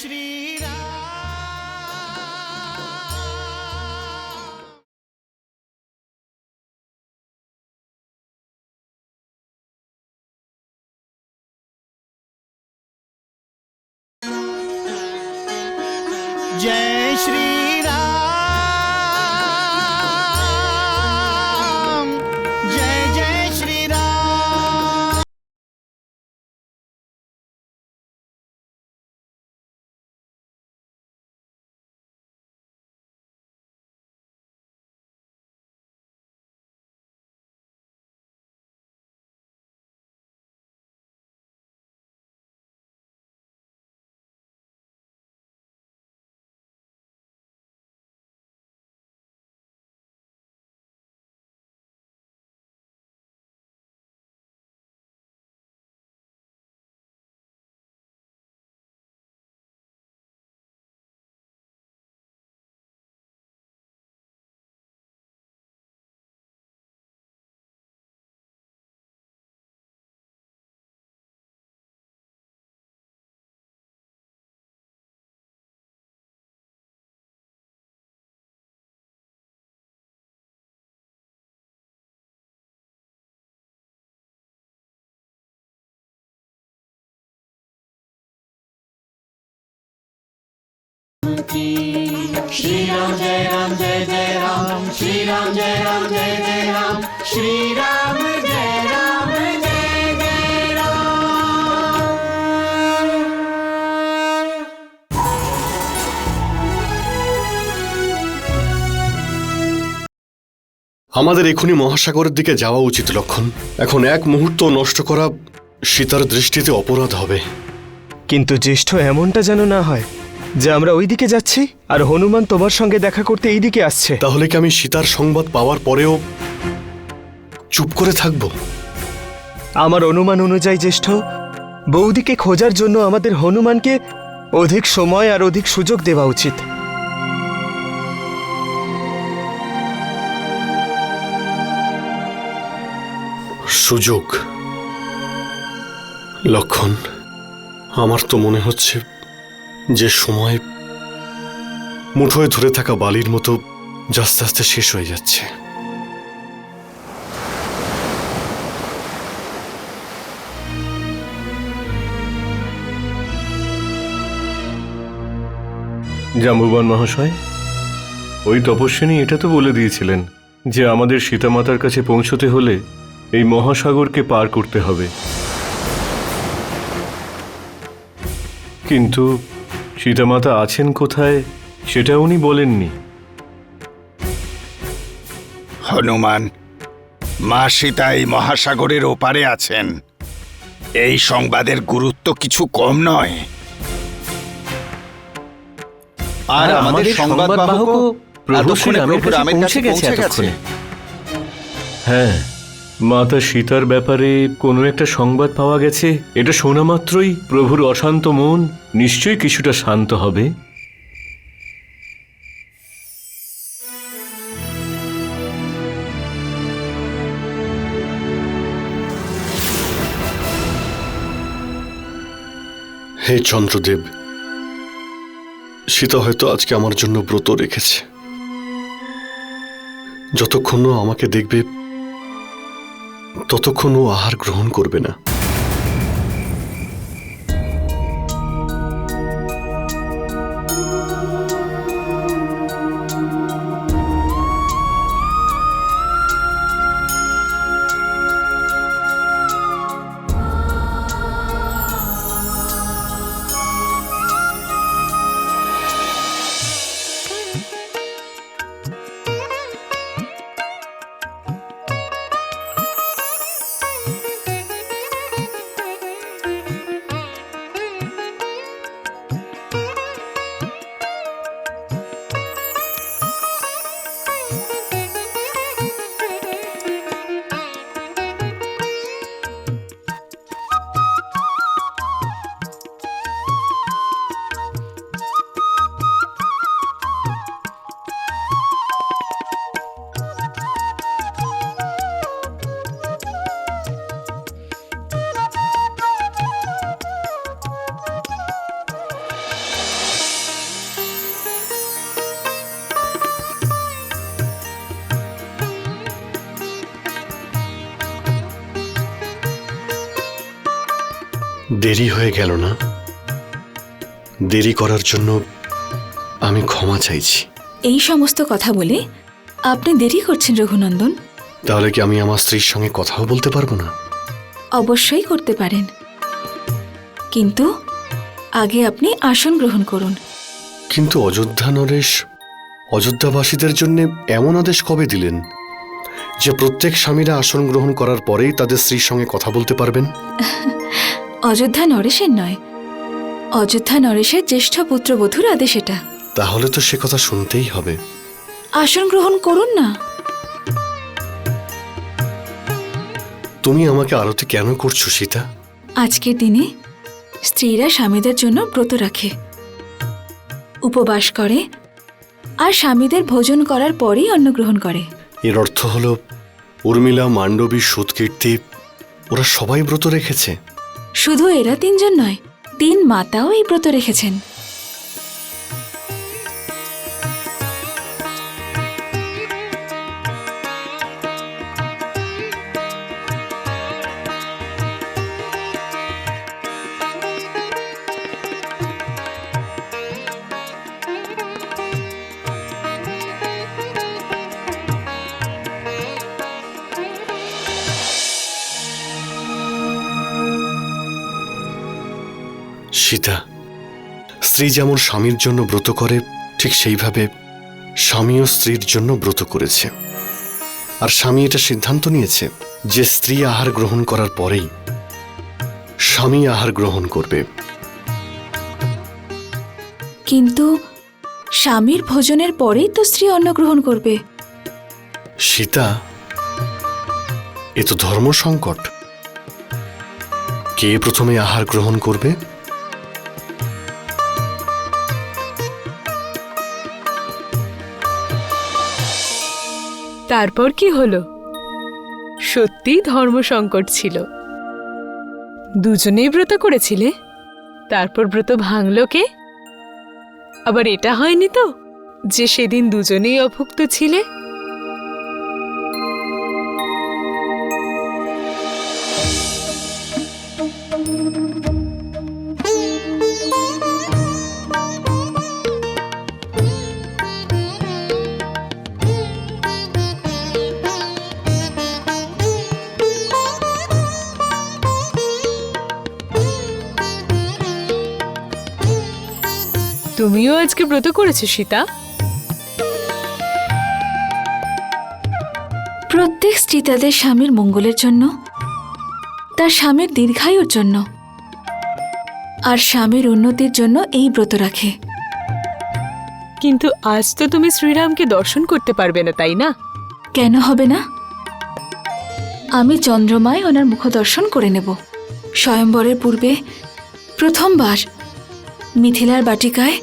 श्री राम। जय श्री राम, जय जय श्री राम। श्री राम जय राम जय जय राम, श्री राम जय राम जय जय राम, श्री राम जय राम जय जय राम। আমাদের এখনই মহাসাগরের দিকে যাওয়া উচিত লক্ষণ। এখন এক মুহূর্ত নষ্ট করা সীতার দৃষ্টিতে অপরাধ হবে। কিন্তু জ্যেষ্ঠ এমনটা যেন না হয় যে আমরা ওই দিকে যাচ্ছি আর হনুমান তোমার সঙ্গে দেখা করতে এই দিকে আসছে। তাহলে কি আমি সীতার সংবাদ পাওয়ার পরেও চুপ করে থাকব? আমার অনুমান অনুযায়ী জ্যেষ্ঠ, বৌদিকে খোঁজার জন্য আমাদের হনুমানকে অধিক সময় আর অধিক সুযোগ দেওয়া উচিত। সুযোগ? লক্ষণ, আমার তো মনে হচ্ছে যে সময় মুঠোয় ধরে থাকা বালির মতো আস্তে আস্তে শেষ হয়ে যাচ্ছে। জাম্বুবান মহাশয়, ওই তপস্বিনী এটা তো বলে দিয়েছিলেন যে আমাদের সীতামাতার কাছে পৌঁছতে হলে এই মহাসাগরকে পার করতে হবে। কিন্তু সীতামাতা আছেন কোথায় সেটা উনি বলেননি। হনুমান, মা সীতা এই মহাসাগরের ওপারে আছেন। এই সংবাদের গুরুত্ব কিছু কম নয়। আর আমাদের সংবাদবাহকও প্রভু শ্রীরামের কাছে পৌঁছে গেছে। হ্যাঁ, মাতা সীতার ব্যাপারে কোনো একটা সংবাদ পাওয়া গেছে। এটা শোনা মাত্রই প্রভুর অশান্ত মন নিশ্চয়ই কিছুটা শান্ত হবে। হে চন্দ্রদেব, সীতা হয়তো আজকে আমার জন্য ব্রত রেখেছে। যতক্ষণ ও আমাকে দেখবে ততক্ষণ ও আহার গ্রহণ করবে না। দেরি হয়ে গেল না? দেরি করার জন্য আমি ক্ষমা চাইছি। এই সমস্ত কথা বলে আপনি দেরি করছেন রঘুনন্দন। তাহলে কি আমি আমার স্ত্রীর সঙ্গে কথাও বলতে পারবো না? অবশ্যই করতে পারেন, কিন্তু আগে আপনি আসন গ্রহণ করুন। কিন্তু অযোধ্যা নরেশ অযোধ্যাবাসীদের জন্য এমন আদেশ কবে দিলেন যে প্রত্যেক স্বামীরা আসন গ্রহণ করার পরেই তাদের স্ত্রীর সঙ্গে কথা বলতে পারবেন? অযোধ্যা নরেশের নয়, অযোধ্যা নরেশের জ্যেষ্ঠ পুত্রবধূর আদেশ এটা। তাহলে তো সে কথা শুনতেই হবে। আসন গ্রহণ করুন না। তুমি আমাকে আরতি কেন করছো সীতা? আজকের দিনে স্ত্রীরা স্বামীদের জন্য ব্রত রাখে, উপবাস করে, আর স্বামীদের ভোজন করার পরেই অন্ন গ্রহণ করে। এর অর্থ হলো উর্মিলা, মান্ডবী, সুতকীর্তি ওরা সবাই ব্রত রেখেছে? শুধু এরা তিনজন নয়, 3 মাতাও এই ব্রত রেখেছেন। সীতা, স্ত্রী যেমন স্বামীর জন্য ব্রত করে ঠিক সেইভাবে স্বামীও স্ত্রীর জন্য ব্রত করেছে। আর স্বামী এটা সিদ্ধান্ত নিয়েছে যে স্ত্রী আহার গ্রহণ করার পরেই স্বামী আহার গ্রহণ করবে। কিন্তু স্বামীর ভোজনের পরেই তো স্ত্রী অন্ন গ্রহণ করবে। সীতা, এ তো ধর্ম সংকট। কে প্রথমে আহার গ্রহণ করবে? তারপর কি হলো? সত্যি ধর্ম সংকট ছিল, দুজনেই ব্রত করেছিলে, তারপর ব্রত ভাঙল কে? আবার এটা হয়নি তো যে সেদিন দুজনেই অভুক্ত ছিলে? তুমিও আজকে ব্রত করেছো সীতা? প্রত্যেক স্ত্রী তাদের স্বামীর মঙ্গলের জন্য, তার স্বামীর দীর্ঘায়ুর জন্য আর স্বামীর উন্নতির জন্য এই ব্রত রাখে। কিন্তু আজ তো তুমি শ্রীরামকে দর্শন করতে পারবে না, তাই না? কেন হবে না? আমি চন্দ্রমায় ওনার মুখ দর্শন করে নেব। স্বয়ম্বরের পূর্বে প্রথমবার মিথিলার বাটিকায়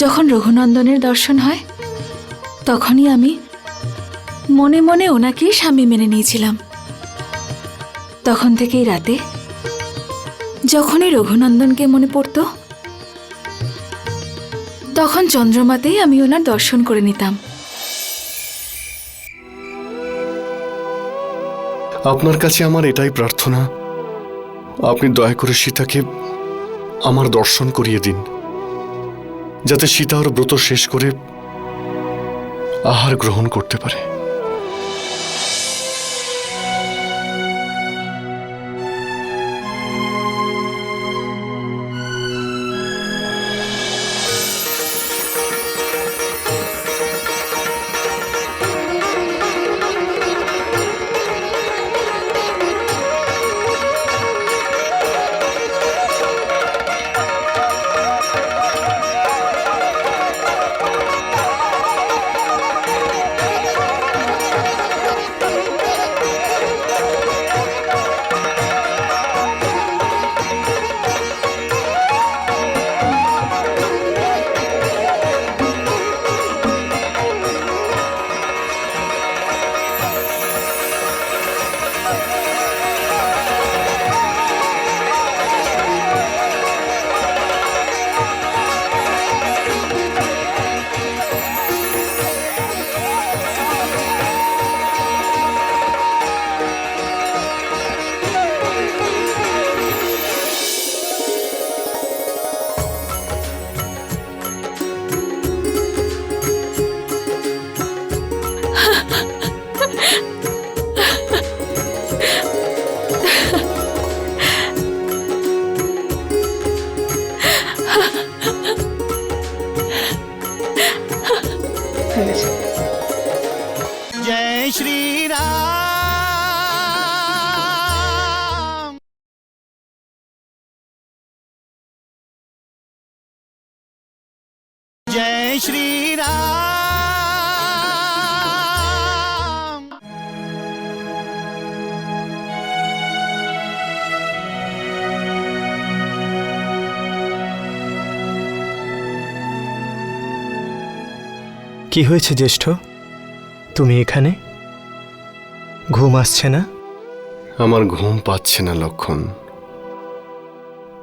যখন রঘুনন্দনের দর্শন হয়, তখনই আমি মনে মনে ওনাকেই স্বামী মেনে নিয়েছিলাম। তখন থেকেই রাতে যখনই রঘুনন্দনকে মনে পড়ত, তখন চন্দ্রমাতেই আমি ওনার দর্শন করে নিতাম। আপনার কাছে আমার এটাই প্রার্থনা, আপনি দয়া করে সীতাকে আমার দর্শন করিয়ে দিন, যাতে সীতা ওর ব্রত শেষ করে আহার গ্রহণ করতে পারে। जय श्री राम। जय श्री राम। কি হয়েছে জ্যেষ্ঠ, তুমি এখানে? ঘুম আসছে না? আমার ঘুম পাচ্ছে না লক্ষণ।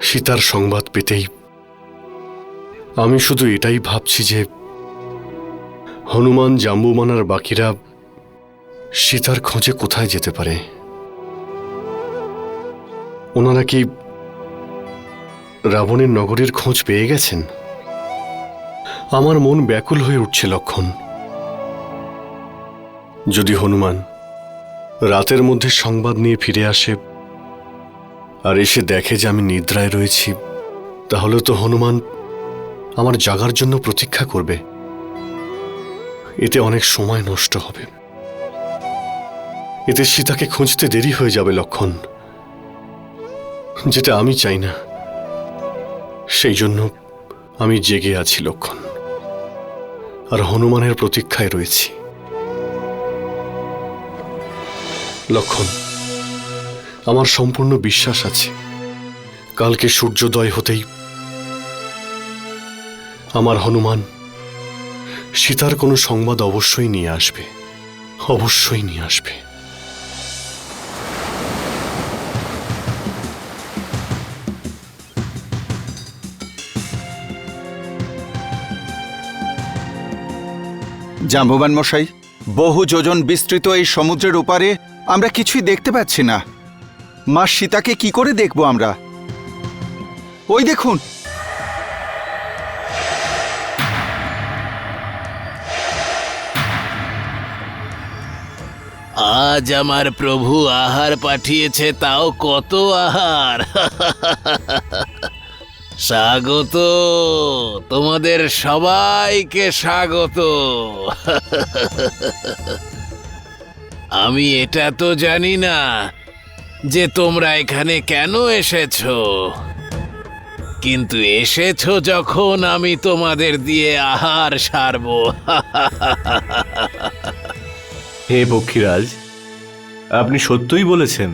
সীতার সংবাদ পেতেই আমি শুধু এটাই ভাবছি যে হনুমান, জাম্বুমান আর বাকিরা সীতার খোঁজে কোথায় যেতে পারে। ওনারা কি রাবণের নগরীর খোঁজ পেয়ে গেছেন? আমার মন ব্যাকুল হয়ে উঠছে লক্ষণ। যদি হনুমান রাতের মধ্যে সংবাদ নিয়ে ফিরে আসে আর এসে দেখে যে আমি নিদ্রায় রয়েছি, তাহলে তো হনুমান আমার জাগার জন্য প্রতীক্ষা করবে। এতে অনেক সময় নষ্ট হবে। এতে সীতাকে খুঁজতে দেরি হয়ে যাবে লক্ষণ, যেটা আমি চাই না। সেই জন্য আমি জেগে আছি লক্ষণ, আর হনুমানের প্রতীক্ষায় রয়েছি। লক্ষণ, আমার সম্পূর্ণ বিশ্বাস আছে কালকে সূর্যোদয় হতেই আমার হনুমান সীতার কোনো সংবাদ অবশ্যই নিয়ে আসবে, অবশ্যই নিয়ে আসবে। জাম্বুবান মশাই, বহু যোজন বিস্তৃত এই সমুদ্রের ওপারে আমরা কিছুই দেখতে পাচ্ছি না। মা সীতাকে কি করে দেখব আমরা? ওই দেখুন, আজ আমার প্রভু আহার পাঠিয়েছে, তাও কত আহার! স্বাগত, তোমাদের সবাইকে স্বাগত। আমি এটা তো জানি না যে তোমরা এখানে কেন এসেছো, কিন্তু এসেছো যখন আমি তোমাদের দিয়ে আহার সারব। হে পক্ষীরাজ, আপনি সত্যই বলেছেন।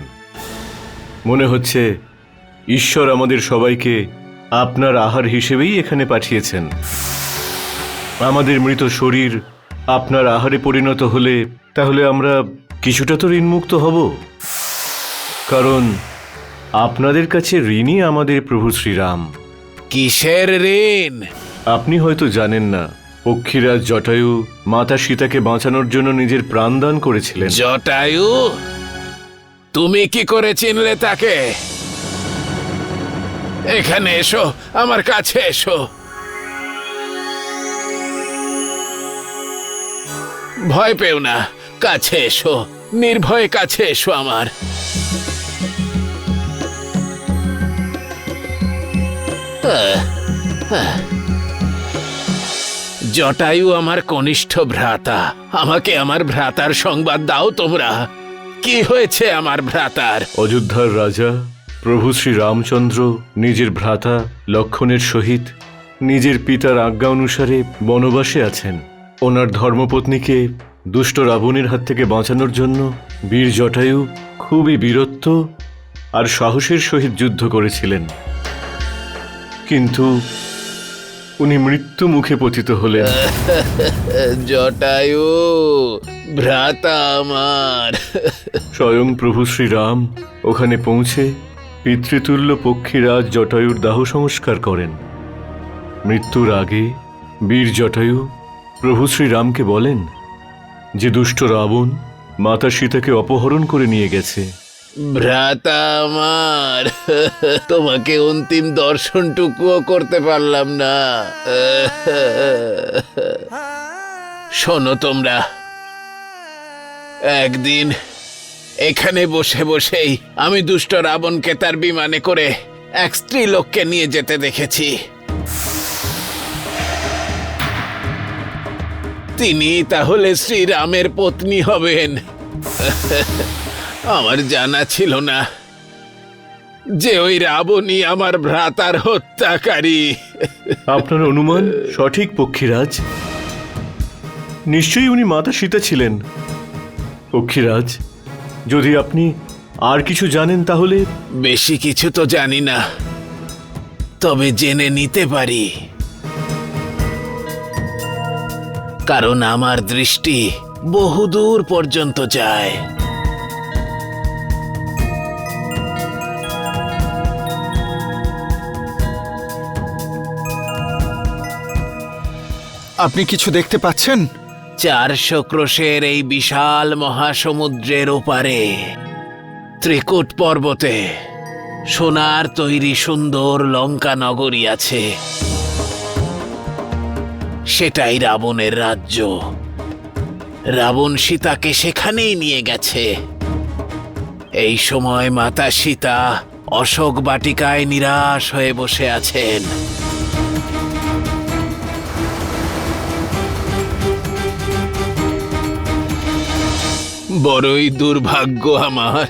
মনে হচ্ছে ঈশ্বর আমাদের সবাইকে আপনার আহার হিসেবেই এখানে পাঠিয়েছেন। আমাদের মৃত শরীর আপনার আহারে পরিণত হলে তাহলে আমরা কিছুটা তো ঋণমুক্ত হব, কারণ আপনাদের কাছে ঋণই আমাদের প্রভু শ্রীরাম। কিসের ঋণ? আপনি হয়তো জানেন না, পক্ষীরাজ জটায়ু মাতা সীতাকে বাঁচানোর জন্য নিজের প্রাণদান করেছিলেন। জটায়ু? তুমি কি করে চিনলে তাকে? এখানে এসো, আমার কাছে এসো। ভয় পেও না, কাছে এসো, নির্ভয়ে কাছে এসো আমার। জটায়ু আমার কনিষ্ঠ ভ্রাতা। আমাকে আমার ভ্রাতার সংবাদ দাও তোমরা। কি হয়েছে আমার ভ্রাতার? অযোধ্যার রাজা প্রভু শ্রী রামচন্দ্র নিজের ভ্রাতা লক্ষণের সহিত নিজের পিতার আজ্ঞা অনুসারে বনবাসে আছেন। ওনার ধর্মপত্নীকে দুষ্ট রাবণের হাত থেকে বাঁচানোর জন্য বীর জটায়ু খুবই বীরত্ব আর সাহসের সহিত যুদ্ধ করেছিলেন, কিন্তু উনি মৃত্যু মুখে পতিত হলেন। জটায়ু ভ্রাতা আমার। স্বয়ং প্রভু শ্রীরাম ওখানে পৌঁছে পিতৃতুল্য পক্ষীরাজ জটায়ুর দাহ সংস্কার করেন। মৃত্যুর আগে বীর জটায়ু প্রভু শ্রীরামকে বলেন যে দুষ্ট রাবণ মাতা সীতাকে অপহরণ করে নিয়ে গেছে। ভ্রাতা আমার, তোমাকে অন্তিম দর্শনটুকুও করতে পারলাম না। শোনো তোমরা, একদিন এখানে বসে বসেই আমি দুষ্ট রাবণকে তার বিমানে করে এক স্ত্রীলোককে নিয়ে যেতে দেখেছি। তিনি তাহলে শ্রীরামের পত্নী হবেন। আমার জানা ছিল না যে ওই রাবণী আমার ভ্রাতার হত্যাকারী। আপনার অনুমান সঠিক পক্ষীরাজ। নিশ্চয়ই উনি মাতা সীতা ছিলেন। পক্ষীরাজ, যদি আপনি আর কিছু জানেন তাহলে। বেশি কিছু তো জানি না, তবে জেনে নিতে পারি, কারণ আমার দৃষ্টি বহুদূর পর্যন্ত যায়। আপনি কিছু দেখতে পাচ্ছেন? 400 ক্রোশের এই বিশাল মহাসমুদ্রের ওপারে ত্রিকুট পর্বতে সোনার তৈরি সুন্দর লঙ্কা নগরী আছে। সেটাই রাবণের রাজ্য। রাবণ সীতাকে সেখানেই নিয়ে গেছে। এই সময় মাতা সীতা অশোক বাটিকায় নিরাশ হয়ে বসে আছেন। বড়ই দুর্ভাগ্য আমার,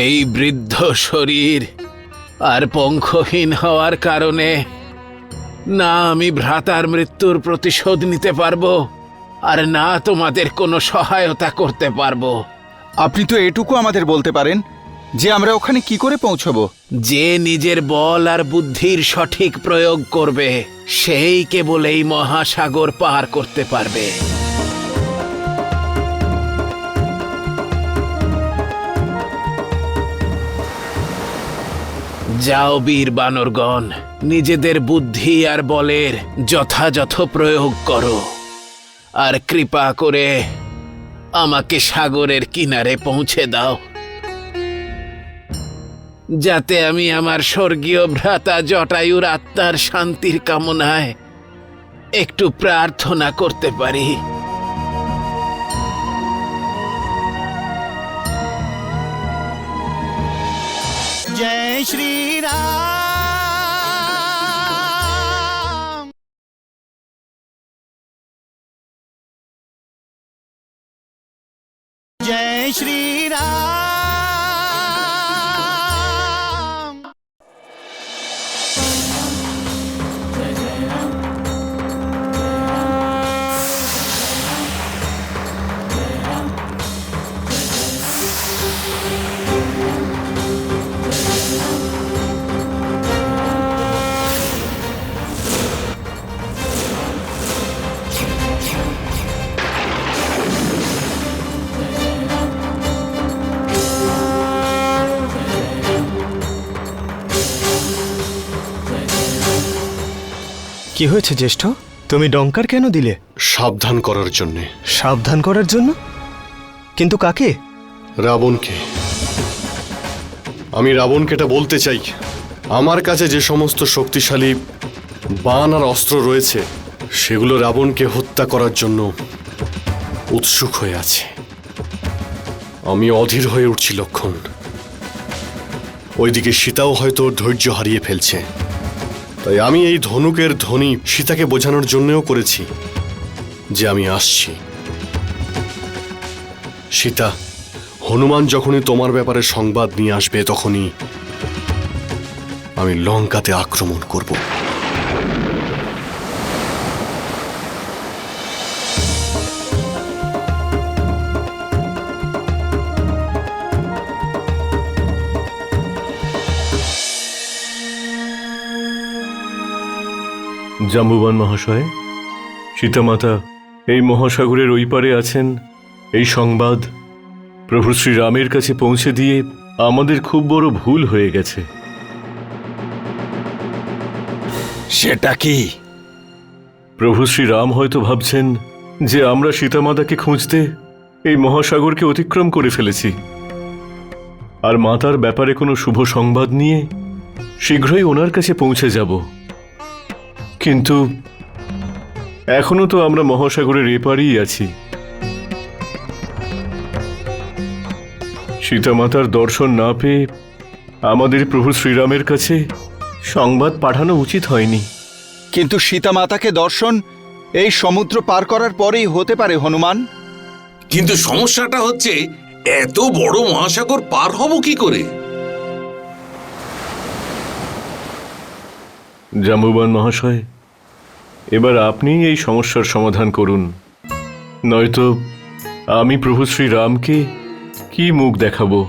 এই বৃদ্ধ শরীর আর পঙ্খহীন হওয়ার কারণে না আমি ভ্রাতার মৃত্যুর প্রতিশোধ নিতে পারবো, আর না তোমাদের কোনো সহায়তা করতে পারবো। আপনি তো এটুকু আমাদের বলতে পারেন যে আমরা ওখানে কি করে পৌঁছবো? যে নিজের বল আর বুদ্ধির সঠিক প্রয়োগ করবে, সেই কেবল এই মহাসাগর পার করতে পারবে। যাও বীর বানরগণ, নিজেদের বুদ্ধি আর বলের যথাযথ প্রয়োগ করো, আর কৃপা করে আমাকে সাগরের কিনারে পৌঁছে দাও, যাতে আমি আমার স্বর্গীয় ভ্রাতা জটায়ুর আত্মার শান্তির কামনায় একটু প্রার্থনা করতে পারি। जय श्री राम। जय श्री राम। কি হয়েছে জ্যেষ্ঠ? তুমি ডঙ্কার কেন দিলে? সাবধান করার জন্যে। সাবধান করার জন্য? কিন্তু কাকে? রাবণকে। আমি রাবণকে এটা বলতে চাই, আমার কাছে যে সমস্ত শক্তিশালী বাণ আর অস্ত্র রয়েছে, সেগুলো রাবণকে হত্যা করার জন্য উৎসুক হয়ে আছে। আমি অধীর হয়ে উঠছি লক্ষণ। ওইদিকে সীতাও হয়তো ধৈর্য হারিয়ে ফেলছে। তাই আমি এই ধনুকের ধ্বনি সীতাকে বোঝানোর জন্যও করেছি যে আমি আসছি। সীতা, হনুমান যখনই তোমার ব্যাপারে সংবাদ নিয়ে আসবে, তখনই আমি লঙ্কাতে আক্রমণ করব। জাম্বুবান মহাশয়, সীতামাতা এই মহাসাগরের ওই পারে আছেন, এই সংবাদ প্রভু শ্রীরামের কাছে পৌঁছে দিয়ে আমাদের খুব বড় ভুল হয়ে গেছে। সেটা কি? প্রভু শ্রীরাম হয়তো ভাবছেন যে আমরা সীতামাতাকে খুঁজতে এই মহাসাগরকে অতিক্রম করে ফেলেছি, আর মাতার ব্যাপারে কোনো শুভ সংবাদ নিয়ে শীঘ্রই ওনার কাছে পৌঁছে যাব। কিন্তু এখনো তো আমরা মহাসাগরের এপারেই আছি। সীতামাতার দর্শন না পেয়ে আমাদের প্রভু শ্রীরামের কাছে সংবাদ পাঠানো উচিত হয়নি। কিন্তু সীতা মাতাকে দর্শন এই সমুদ্র পার করার পরেই হতে পারে হনুমান। কিন্তু সমস্যাটা হচ্ছে এত বড় মহাসাগর পার হব কি করে? জাম্বুবান মহাশয়, এবার আপনি এই সমস্যার সমাধান করুন, নয়তো আমি প্রভু শ্রীরামকে কি মুখ দেখাবো।